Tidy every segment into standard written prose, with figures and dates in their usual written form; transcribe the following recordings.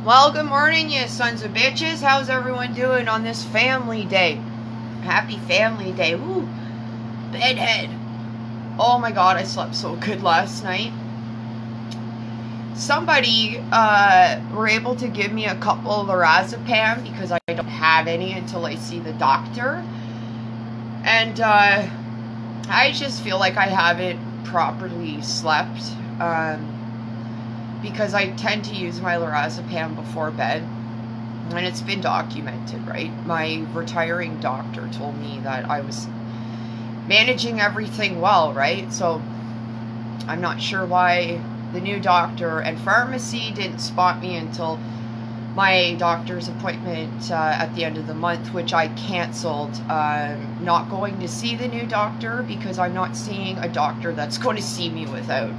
Well, good morning, you sons of bitches. How's everyone doing on this family day? Happy family day. Woo. Bedhead. Oh my god, I slept so good last night. Somebody were able to give me a couple of lorazepam because I don't have any until I see the doctor. And I just feel like I haven't properly slept. Because I tend to use my lorazepam before bed, and it's been documented, right? My retiring doctor told me that I was managing everything well, right? So I'm not sure why the new doctor and pharmacy didn't spot me until my doctor's appointment at the end of the month, which I canceled. Not going to see the new doctor because I'm not seeing a doctor that's going to see me without,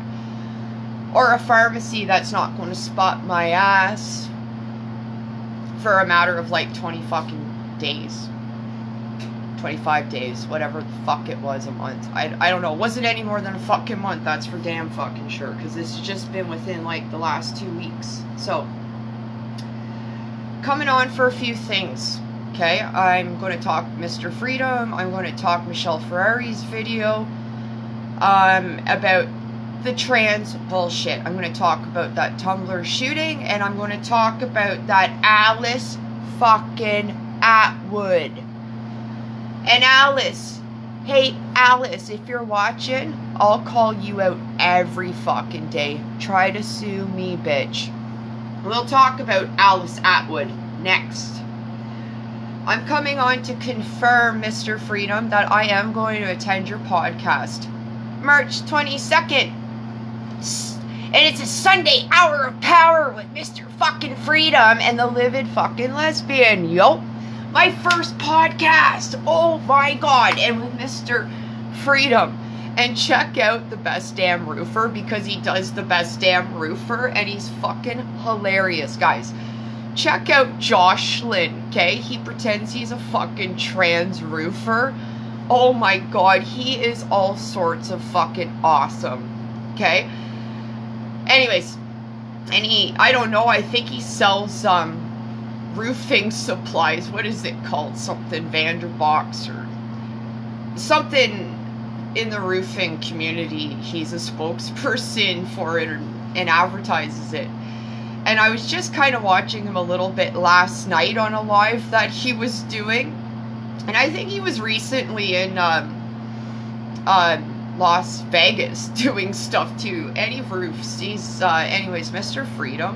or a pharmacy that's not going to spot my ass for a matter of like 20 fucking days. 25 days, whatever the fuck it was, a month. I don't know. It wasn't any more than a fucking month, that's for damn fucking sure, because it's just been within like the last 2 weeks. So, coming on for a few things, okay? I'm going to talk Mr. Freedom. I'm going to talk Michelle Ferrari's video about the trans bullshit. I'm going to talk about that Tumbler shooting, and I'm going to talk about that Alice fucking Attwood. And Alice, hey Alice, if you're watching, I'll call you out every fucking day. Try to sue me, bitch. We'll talk about Alice Attwood next. I'm coming on to confirm, Mr. Freedom, that I am going to attend your podcast March 22nd. And it's a Sunday hour of power with Mr. fucking Freedom and the livid fucking lesbian. Yo, my first podcast. Oh my god. And with Mr. Freedom. And check out the best damn roofer, because he does the best damn roofer and he's fucking hilarious, guys. Check out Jocelyn, okay? He pretends he's a fucking trans roofer. Oh my god, he is all sorts of fucking awesome, okay? Anyways, and I don't know, I think he sells roofing supplies. What is it called? Something Vanderbox or something in the roofing community. He's a spokesperson for it and advertises it. And I was just kind of watching him a little bit last night on a live that he was doing. And I think he was recently in Las Vegas doing stuff to any roofs. He's anyways, Mr. Freedom,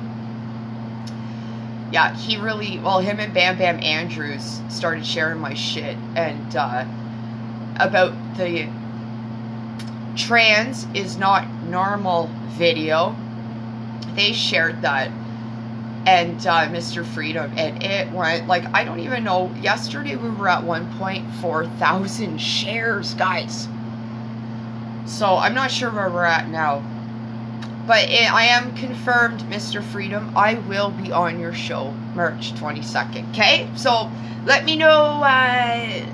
yeah, he really, well, him and Bam Bam Andrews started sharing my shit and about the trans is not normal video. They shared that, and Mr. Freedom, and it went like, I don't even know, yesterday we were at 1.4 thousand shares, guys. So, I'm not sure where we're at now. But I am confirmed, Mr. Freedom, I will be on your show March 22nd, okay? So, let me know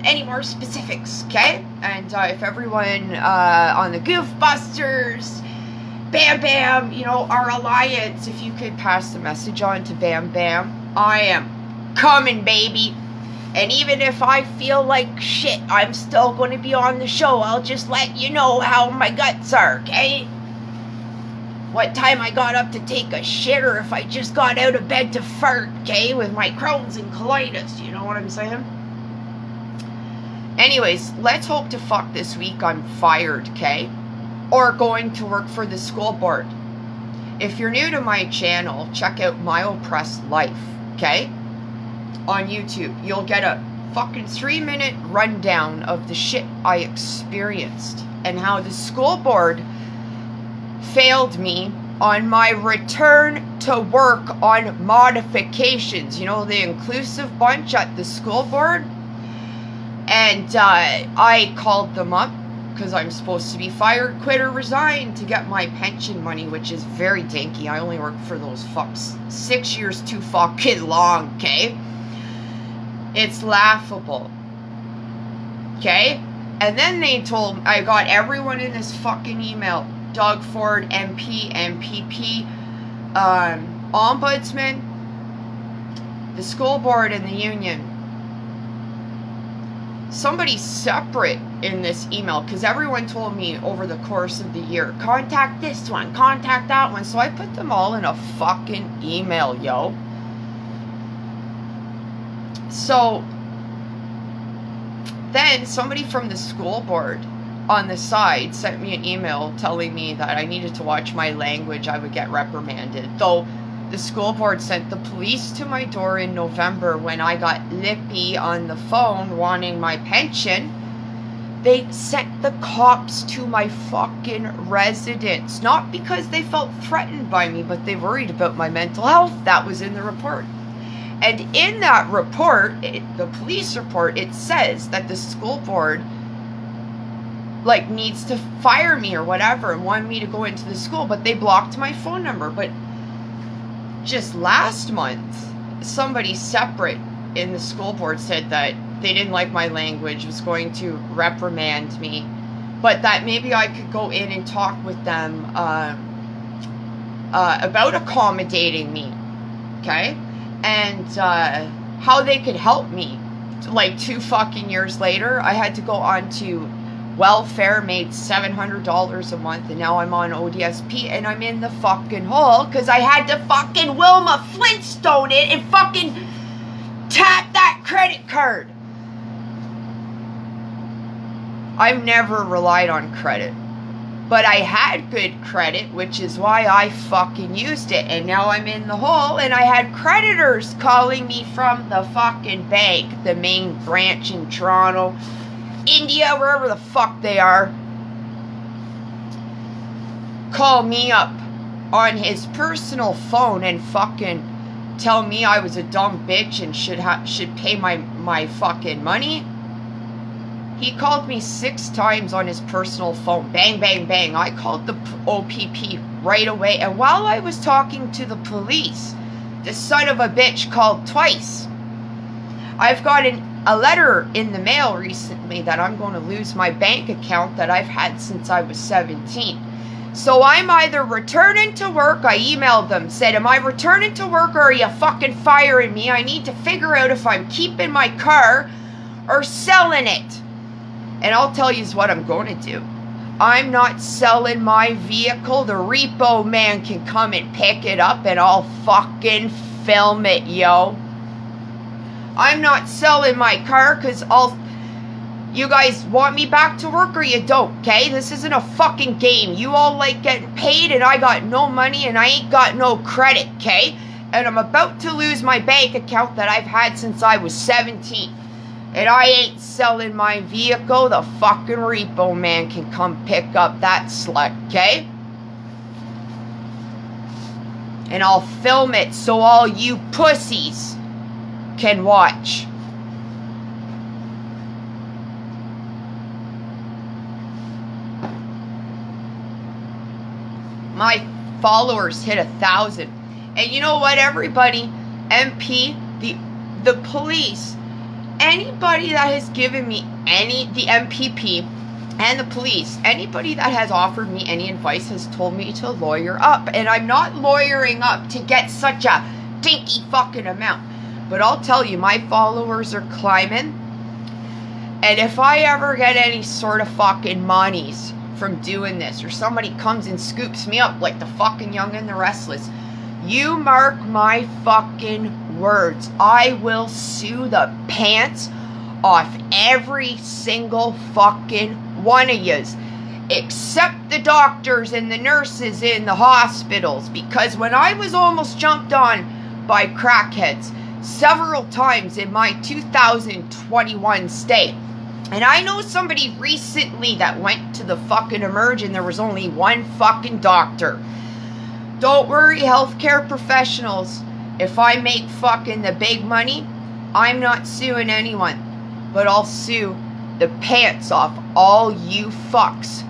any more specifics, okay? And if everyone on the Goof Busters, Bam Bam, you know, our alliance, if you could pass the message on to Bam Bam, I am coming, baby. And even if I feel like shit, I'm still going to be on the show. I'll just let you know how my guts are, okay? What time I got up to take a shit, or if I just got out of bed to fart, okay? With my Crohn's and colitis, you know what I'm saying? Anyways, let's hope to fuck this week I'm fired, okay? Or going to work for the school board. If you're new to my channel, check out My Oppressed Life, okay? On YouTube, you'll get a fucking 3-minute rundown of the shit I experienced and how the school board failed me on my return to work on modifications. You know, the inclusive bunch at the school board. And I called them up because I'm supposed to be fired, quit, or resign to get my pension money, which is very dinky. I only worked for those fucks 6 years too fucking long, okay? It's laughable. Okay? And then they told, I got everyone in this fucking email. Doug Ford, MP, MPP, Ombudsman, the school board and the union, somebody separate in this email, because everyone told me over the course of the year, contact this one, contact that one. So I put them all in a fucking email, yo. So then somebody from the school board on the side sent me an email telling me that I needed to watch my language, I would get reprimanded. Though the school board sent the police to my door in November when I got lippy on the phone wanting my pension. They sent the cops to my fucking residence. Not because they felt threatened by me, but they worried about my mental health. That was in the report. And in that report, the police report, it says that the school board like needs to fire me or whatever and wanted me to go into the school, but they blocked my phone number. But just last month, somebody separate in the school board said that they didn't like my language, was going to reprimand me, but that maybe I could go in and talk with them about accommodating me, okay? And how they could help me. Like 2 fucking years later, I had to go on to welfare, made $700 a month, and now I'm on ODSP, and I'm in the fucking hole because I had to fucking Wilma Flintstone it and fucking tap that credit card. I've never relied on credit, but I had good credit, which is why I fucking used it, and now I'm in the hole, and I had creditors calling me from the fucking bank, the main branch in Toronto, India, wherever the fuck they are, call me up on his personal phone and fucking tell me I was a dumb bitch and should pay my fucking money. He called me 6 times on his personal phone. Bang, bang, bang. I called the OPP right away. And while I was talking to the police, the son of a bitch called twice. I've got a letter in the mail recently that I'm going to lose my bank account that I've had since I was 17. So I'm either returning to work, I emailed them, said, am I returning to work or are you fucking firing me? I need to figure out if I'm keeping my car or selling it. And I'll tell you what I'm going to do. I'm not selling my vehicle. The repo man can come and pick it up and I'll fucking film it, yo. I'm not selling my car because you guys want me back to work or you don't, okay? This isn't a fucking game. You all like getting paid and I got no money and I ain't got no credit, okay? And I'm about to lose my bank account that I've had since I was 17. And I ain't selling my vehicle. The fucking repo man can come pick up that slut, okay? And I'll film it so all you pussies can watch. My followers hit 1,000. And you know what, everybody? MP, the police, anybody that has given me the MPP and the police, anybody that has offered me any advice has told me to lawyer up. And I'm not lawyering up to get such a dinky fucking amount. But I'll tell you, my followers are climbing. And if I ever get any sort of fucking monies from doing this, or somebody comes and scoops me up like the fucking Young and the Restless, you mark my fucking words, I will sue the pants off every single fucking one of yous, except the doctors and the nurses in the hospitals, because when I was almost jumped on by crackheads several times in my 2021 stay, and I know somebody recently that went to the fucking emerge and there was only one fucking doctor. Don't worry, healthcare professionals. If I make fucking the big money, I'm not suing anyone. But I'll sue the pants off all you fucks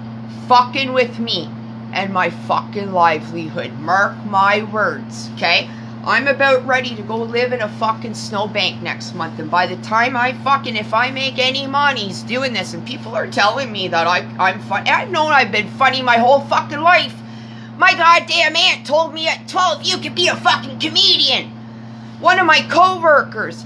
fucking with me and my fucking livelihood. Mark my words, okay? I'm about ready to go live in a fucking snowbank next month. And by the time if I make any monies doing this, and people are telling me that I'm funny. I've known I've been funny my whole fucking life. My goddamn aunt told me at 12 you could be a fucking comedian. One of my co-workers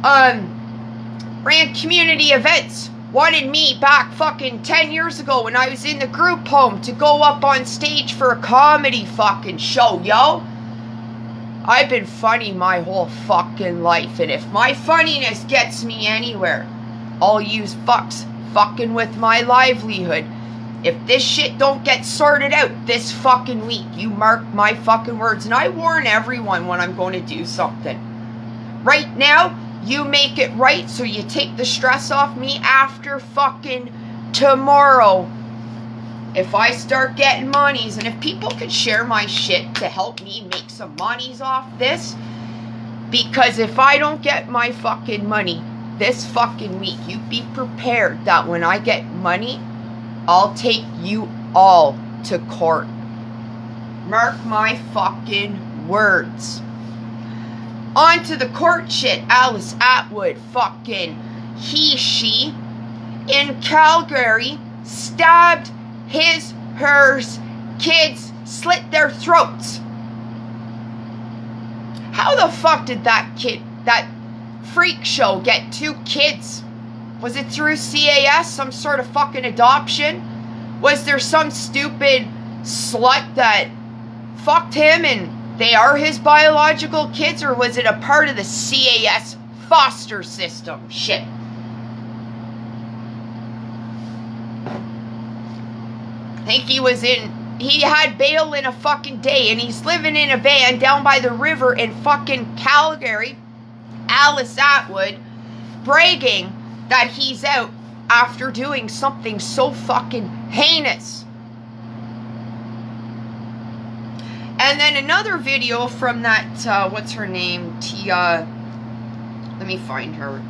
ran community events, wanted me back fucking 10 years ago when I was in the group home to go up on stage for a comedy fucking show, yo. I've been funny my whole fucking life, and if my funniness gets me anywhere, all yous fucks fucking with my livelihood. If this shit don't get sorted out this fucking week, you mark my fucking words, and I warn everyone when I'm going to do something. Right now, you make it right so you take the stress off me after fucking tomorrow. If I start getting monies, and if people could share my shit to help me make some monies off this, because if I don't get my fucking money this fucking week, you be prepared that when I get money, I'll take you all to court. Mark my fucking words. On to the court shit. Alice Attwood, fucking she, in Calgary, stabbed hers kids, slit their throats. How the fuck did that freak show get 2 kids? Was it through CAS, some sort of fucking adoption? Was there some stupid slut that fucked him and they are his biological kids, or was it a part of the CAS foster system? Shit. I think he had bail in a fucking day, and he's living in a van down by the river in fucking Calgary. Alice Attwood bragging that he's out after doing something so fucking heinous. And then another video from that, what's her name? Let me find her.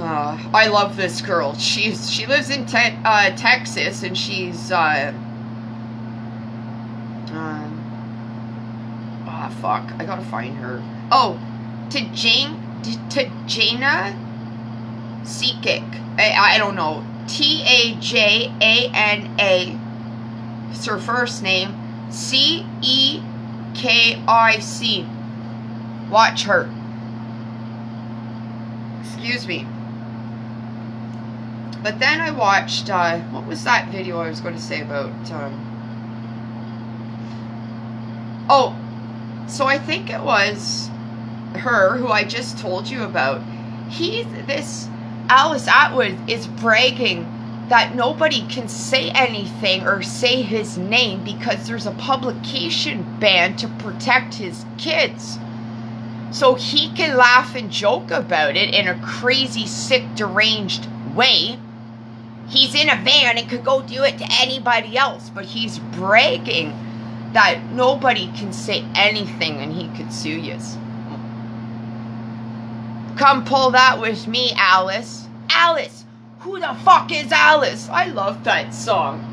I love this girl. She lives in Texas, and she's fuck, I gotta find her. Oh, Tajana Sekic. I don't know. Tajana. It's her first name. Cekic. Watch her. Excuse me. But then I watched, what was that video I was going to say about, oh, so I think it was her who I just told you about. This Alice Attwood is bragging that nobody can say anything or say his name because there's a publication ban to protect his kids. So he can laugh and joke about it in a crazy, sick, deranged way. He's in a van and could go do it to anybody else, but he's bragging that nobody can say anything and he could sue you. Come pull that with me, Alice. Alice! Who the fuck is Alice? I love that song.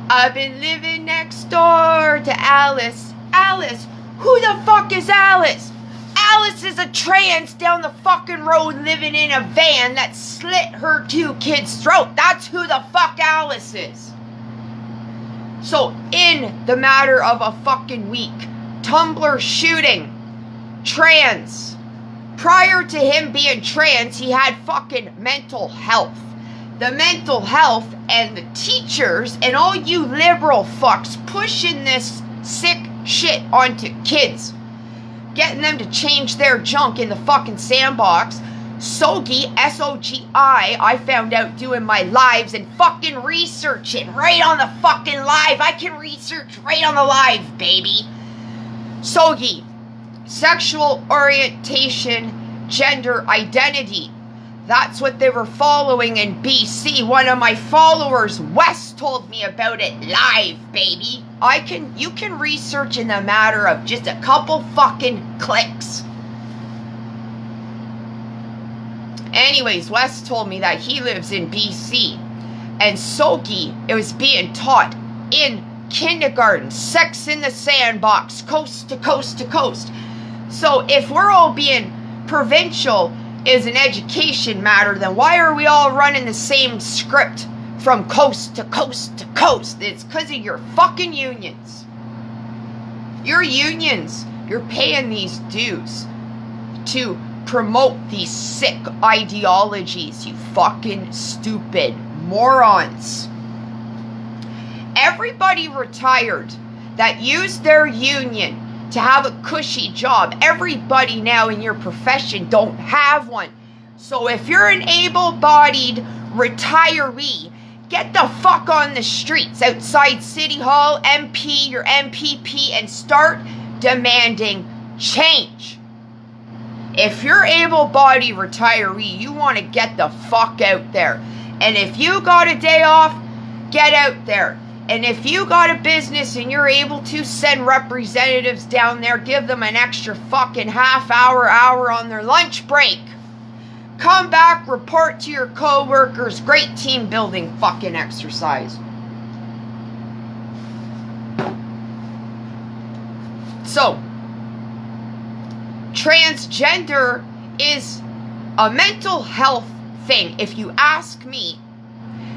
I've been living next door to Alice. Alice! Who the fuck is Alice? Alice is a trans down the fucking road living in a van that slit her 2 kids' throat. That's who the fuck Alice is. So, in the matter of a fucking week, Tumbler Shooting, trans. Prior to him being trans, he had fucking mental health. The mental health and the teachers and all you liberal fucks pushing this sick shit onto kids, getting them to change their junk in the fucking sandbox. Sogi, S-O-G-I, I found out doing my lives and fucking researching right on the fucking live. I can research right on the live, baby. Sogi, sexual orientation, gender identity. That's what they were following in BC. One of my followers, Wes, told me about it live, baby. You can research in the matter of just a couple fucking clicks. Anyways, Wes told me that he lives in BC. And Sogi, it was being taught in kindergarten. Sex in the sandbox, coast to coast to coast. So if we're all being provincial is an education matter, then why are we all running the same script from coast to coast to coast? It's because of your fucking unions. Your unions, you're paying these dues to promote these sick ideologies, you fucking stupid morons. Everybody retired that used their union to have a cushy job. Everybody now in your profession don't have one. So if you're an able-bodied retiree, get the fuck on the streets outside City Hall, MP, your MPP, and start demanding change. If you're able-bodied retiree, you want to get the fuck out there. And if you got a day off, get out there. And if you got a business and you're able to send representatives down there, give them an extra fucking half hour on their lunch break. Come back, report to your co-workers. Great team building fucking exercise. So, transgender is a mental health thing, if you ask me,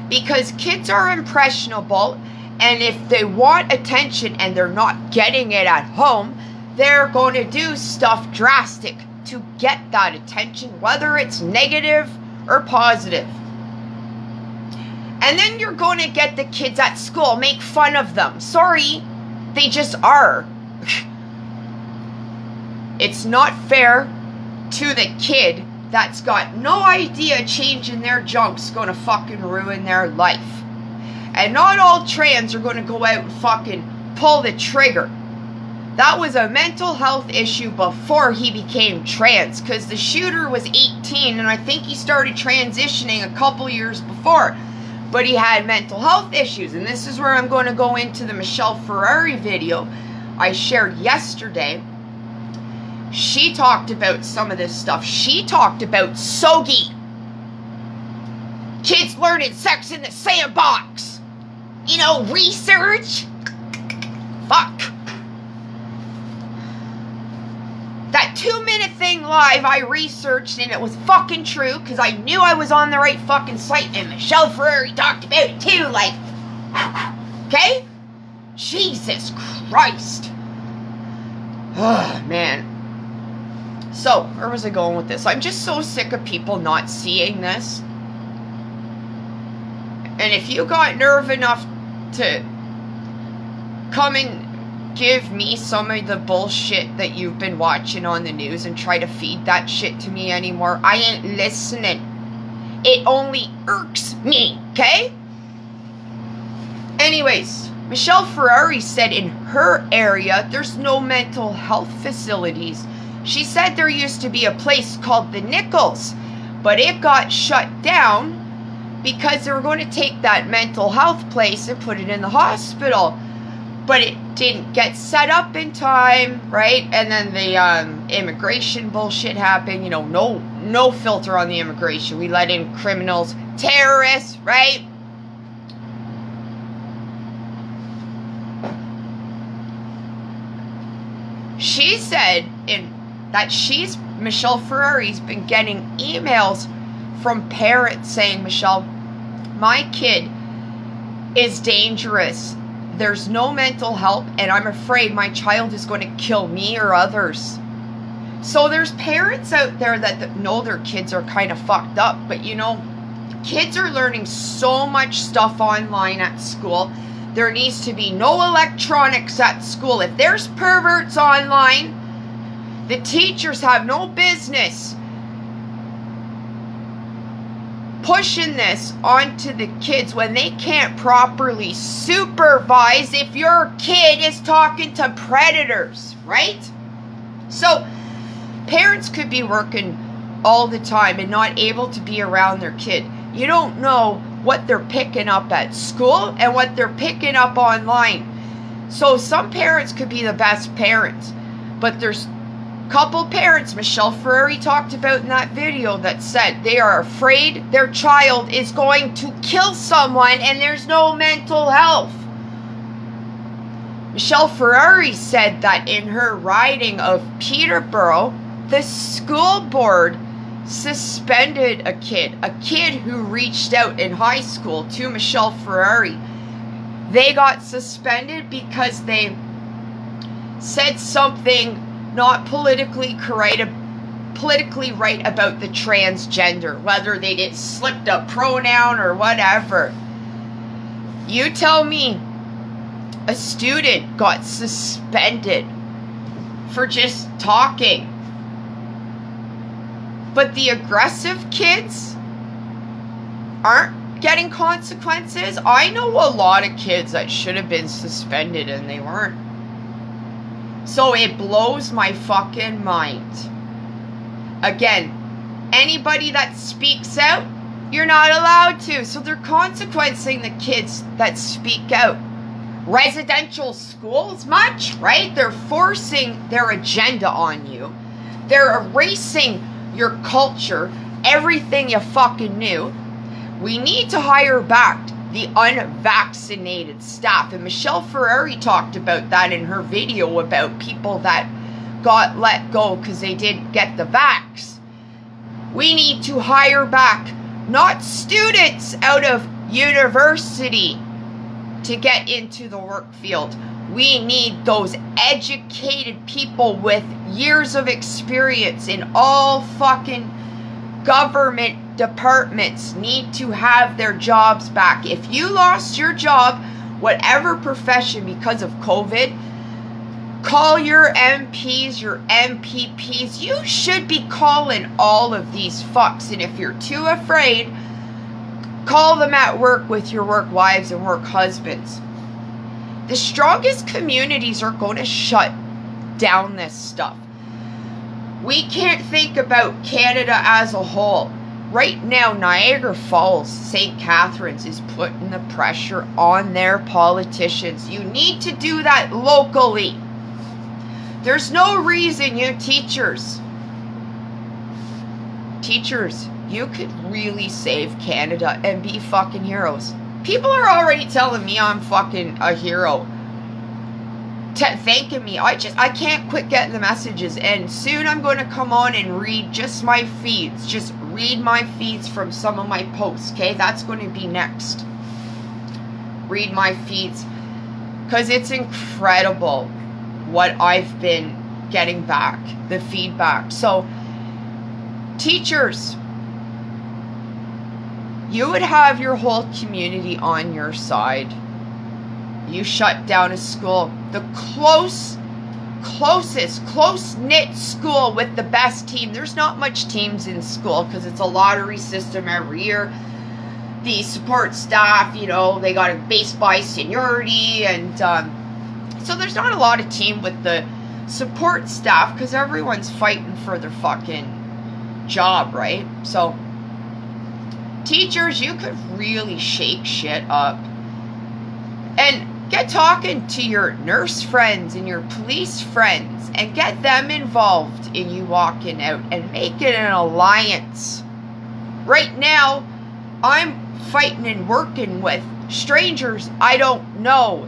because kids are impressionable, and if they want attention and they're not getting it at home, they're going to do stuff drastic to get that attention, whether it's negative or positive. And then you're going to get the kids at school make fun of them. Sorry, they just are. It's not fair to the kid that's got no idea changing their junk's going to fucking ruin their life. And not all trans are going to go out and fucking pull the trigger. That was a mental health issue before he became trans, because the shooter was 18 and I think he started transitioning a couple years before. But he had mental health issues, and this is where I'm going to go into the Michelle Ferrari video I shared yesterday. She talked about some of this stuff. She talked about SOGI. Kids learning sex in the sandbox. You know, research. Fuck. That 2-minute thing live I researched, and it was fucking true, because I knew I was on the right fucking site, and Michelle Ferrari talked about it too, like, okay? Jesus Christ. Oh, man. So, where was I going with this? I'm just so sick of people not seeing this. And if you got nerve enough to come and give me some of the bullshit that you've been watching on the news and try to feed that shit to me anymore, I ain't listening. It only irks me, okay? Anyways, Michelle Ferrari said in her area there's no mental health facilities. She said there used to be a place called the Nichols, but it got shut down because they were going to take that mental health place and put it in the hospital. But it didn't get set up in time, right? And then the immigration bullshit happened. You know, no filter on the immigration. We let in criminals, terrorists, right? She said Michelle Ferrari's been getting emails from parents saying, Michelle, my kid is dangerous. There's no mental help, and I'm afraid my child is going to kill me or others. So there's parents out there that know their kids are kind of fucked up, but you know, kids are learning so much stuff online at school. There needs to be no electronics at school. If there's perverts online, the teachers have no business pushing this onto the kids when they can't properly supervise if your kid is talking to predators, right? So parents could be working all the time and not able to be around their kid. You don't know what they're picking up at school and what they're picking up online. So some parents could be the best parents, but there's couple parents Michelle Ferrari talked about in that video that said they are afraid their child is going to kill someone and there's no mental health. Michelle Ferrari said that in her riding of Peterborough, the school board suspended a kid who reached out in high school to Michelle Ferrari. They got suspended because they said something not politically right about the transgender, whether they did slipped a pronoun or whatever. You tell me a student got suspended for just talking, but the aggressive kids aren't getting consequences? I know a lot of kids that should have been suspended and they weren't. So it blows my fucking mind. Again, anybody that speaks out, you're not allowed to. So they're consequencing the kids that speak out. Residential schools, much, right? They're forcing their agenda on you. They're erasing your culture, everything you fucking knew. We need to hire back the unvaccinated staff. And Michelle Ferrari talked about that in her video about people that got let go because they didn't get the vax. We need to hire back not students out of university to get into the work field. We need those educated people with years of experience in all fucking government departments need to have their jobs back. If you lost your job, whatever profession, because of COVID, call your MPs, your MPPs. You should be calling all of these fucks. And if you're too afraid, call them at work with your work wives and work husbands. The strongest communities are going to shut down this stuff. We can't think about Canada as a whole. Right now, Niagara Falls, St. Catharines is putting the pressure on their politicians. You need to do that locally. There's no reason you teachers, you could really save Canada and be fucking heroes. People are already telling me I'm fucking a hero. Thanking me. I can't quit getting the messages, and soon I'm going to come on and read just my feeds. Just read my feeds from some of my posts, okay? That's going to be next. Read my feeds, because it's incredible what I've been getting back, the feedback. So, teachers, you would have your whole community on your side. You shut down a school, the close-knit school with the best team. There's not much teams in school because it's a lottery system every year. The support staff, you know, they got it based by seniority, and so there's not a lot of team with the support staff because everyone's fighting for their fucking job, right? So, teachers, you could really shake shit up. And get talking to your nurse friends and your police friends and get them involved in you walking out and make it an alliance. Right now, I'm fighting and working with strangers I don't know.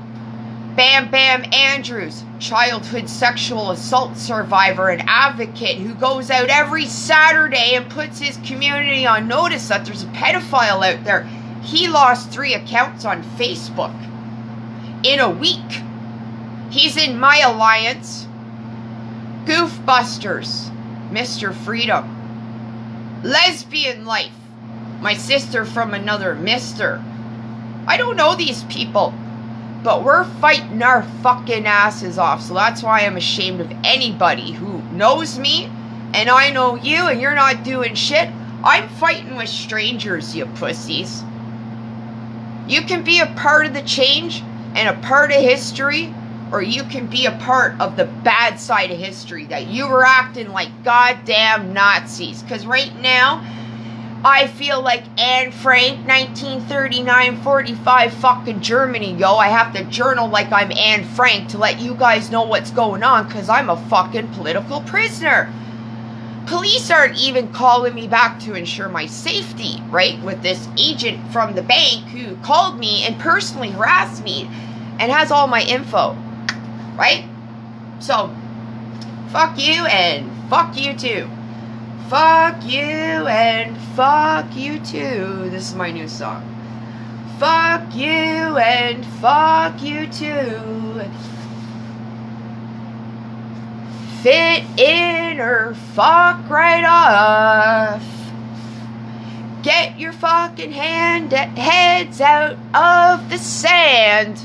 Bam Bam Andrews, childhood sexual assault survivor and advocate who goes out every Saturday and puts his community on notice that there's a pedophile out there. He lost 3 accounts on Facebook in a week. He's in my alliance. Goof Busters, Mr. Freedom. Lesbian Life, my sister from another mister. I don't know these people, but we're fighting our fucking asses off. So that's why I'm ashamed of anybody who knows me and I know you and you're not doing shit. I'm fighting with strangers, you pussies. You can be a part of the change and a part of history, or you can be a part of the bad side of history, that you were acting like goddamn Nazis. Because right now, I feel like Anne Frank, 1939-45 fucking Germany, yo. I have to journal like I'm Anne Frank to let you guys know what's going on, because I'm a fucking political prisoner. Police aren't even calling me back to ensure my safety, right? With this agent from the bank who called me and personally harassed me and has all my info, right? So, fuck you and fuck you too. Fuck you and fuck you too. This is my new song. Fuck you and fuck you too. fit in or fuck right off. Get your fucking heads out of the sand.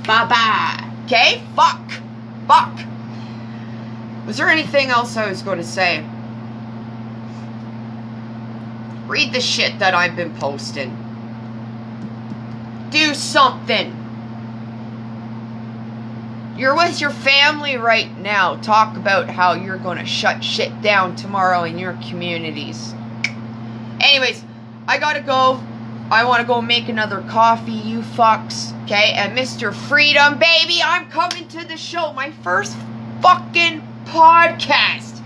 Bye-bye. Okay? Fuck. Was there anything else I was going to say? Read the shit that I've been posting. Do something. You're with your family right now. Talk about how you're going to shut shit down tomorrow in your communities. Anyways, I gotta go. I want to go make another coffee, you fucks. Okay? And Mr. Freedom, baby, I'm coming to the show. My first fucking podcast.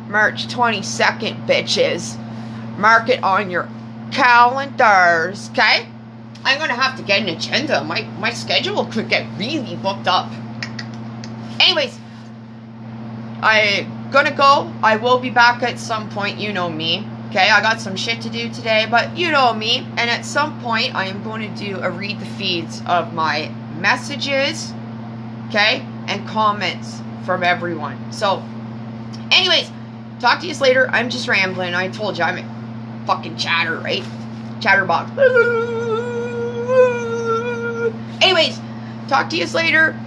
March 22nd, bitches. Mark it on your calendars. Okay? I'm going to have to get an agenda. My schedule could get really booked up. Anyways, I'm gonna go. I will be back at some point. You know me. Okay, I got some shit to do today, but you know me. And at some point, I am going to do a read the feeds of my messages, okay, and comments from everyone. So, anyways, talk to you later. I'm just rambling. I told you I'm a fucking chatter, right? Chatterbox. Anyways, talk to you later.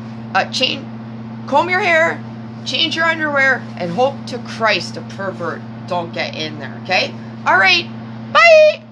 Comb your hair, change your underwear, and hope to Christ a pervert don't get in there, okay? Alright, bye!